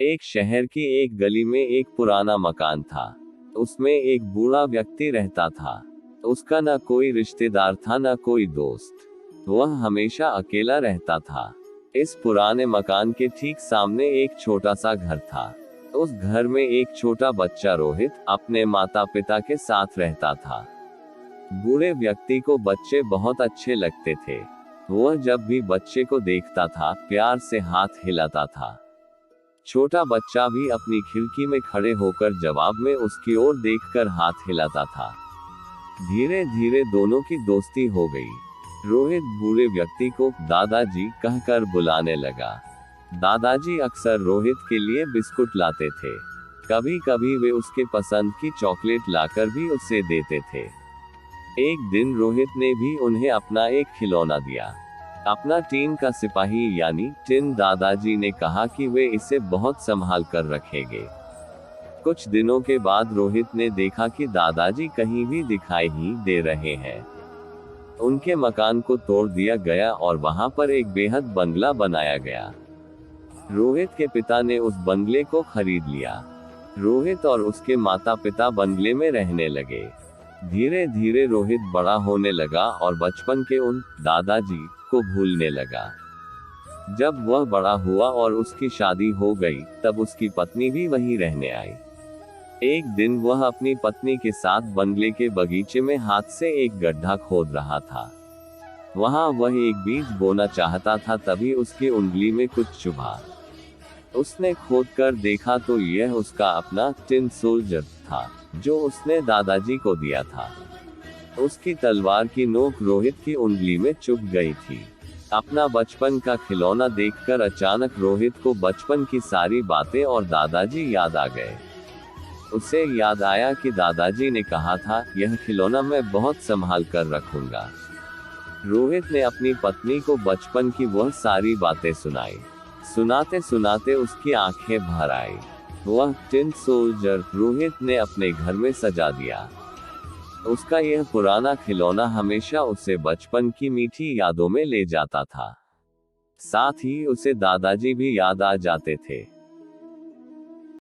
एक शहर की एक गली में एक पुराना मकान था। उसमें एक बूढ़ा व्यक्ति रहता था। उसका न कोई रिश्तेदार था न कोई दोस्त। वह हमेशा अकेला रहता था। इस पुराने मकान के ठीक सामने एक छोटा सा घर था। उस घर में एक छोटा बच्चा रोहित अपने माता पिता के साथ रहता था। बूढ़े व्यक्ति को बच्चे बहुत अच्छे लगते थे। वह जब भी बच्चे को देखता था प्यार से हाथ हिलाता था। छोटा बच्चा भी अपनी खिड़की में खड़े होकर जवाब में उसकी ओर देखकर हाथ हिलाता था। धीरे धीरे दोनों की दोस्ती हो गई। रोहित बूढ़े व्यक्ति को दादाजी कहकर बुलाने लगा। दादाजी अक्सर रोहित के लिए बिस्कुट लाते थे। कभी कभी वे उसके पसंद की चॉकलेट लाकर भी उसे देते थे। एक दिन रोहित ने भी उन्हें अपना एक खिलौना दिया। अपना टीन का सिपाही यानी टिन। दादाजी ने कहा कि वे इसे बहुत संभाल कर रखेंगे। कुछ दिनों के बाद रोहित ने देखा कि दादाजी कहीं भी दिखाई ही दे रहे हैं। उनके मकान को तोड़ दिया गया और वहां पर एक बेहद बंगला बनाया गया। रोहित के पिता ने उस बंगले को खरीद लिया। रोहित और उसके माता पिता बंगले में रहने लगे। धीरे धीरे रोहित बड़ा होने लगा और बचपन के उन दादाजी को भूलने लगा। जब वह बड़ा हुआ और उसकी शादी हो गई तब उसकी पत्नी भी वहीं रहने आई। एक दिन वह अपनी पत्नी के साथ बंगले के बगीचे में हाथ से एक गड्ढा खोद रहा था। वहां वह एक बीज बोना चाहता था, तभी उसकी उंगली में कुछ चुभा। उसने खोद कर देखा तो यह उसका अपना टिन सोल्जर था जो उसने दादाजी को दिया था। उसकी तलवार की नोक रोहित की उंगली में चुभ गई थी। अपना बचपन का खिलौना देखकर अचानक रोहित को बचपन की सारी बातें और दादाजी याद आ गए। उसे याद आया कि दादाजी ने कहा था यह खिलौना मैं बहुत संभाल कर रखूंगा। रोहित ने अपनी पत्नी को बचपन की वह सारी बातें सुनाई। सुनाते सुनाते उसकी आंखें भर आई। वह टिन सोल्जर रोहित ने अपने घर में सजा दिया। उसका यह पुराना खिलौना हमेशा उसे बचपन की मीठी यादों में ले जाता था। साथ ही उसे दादाजी भी याद आ जाते थे।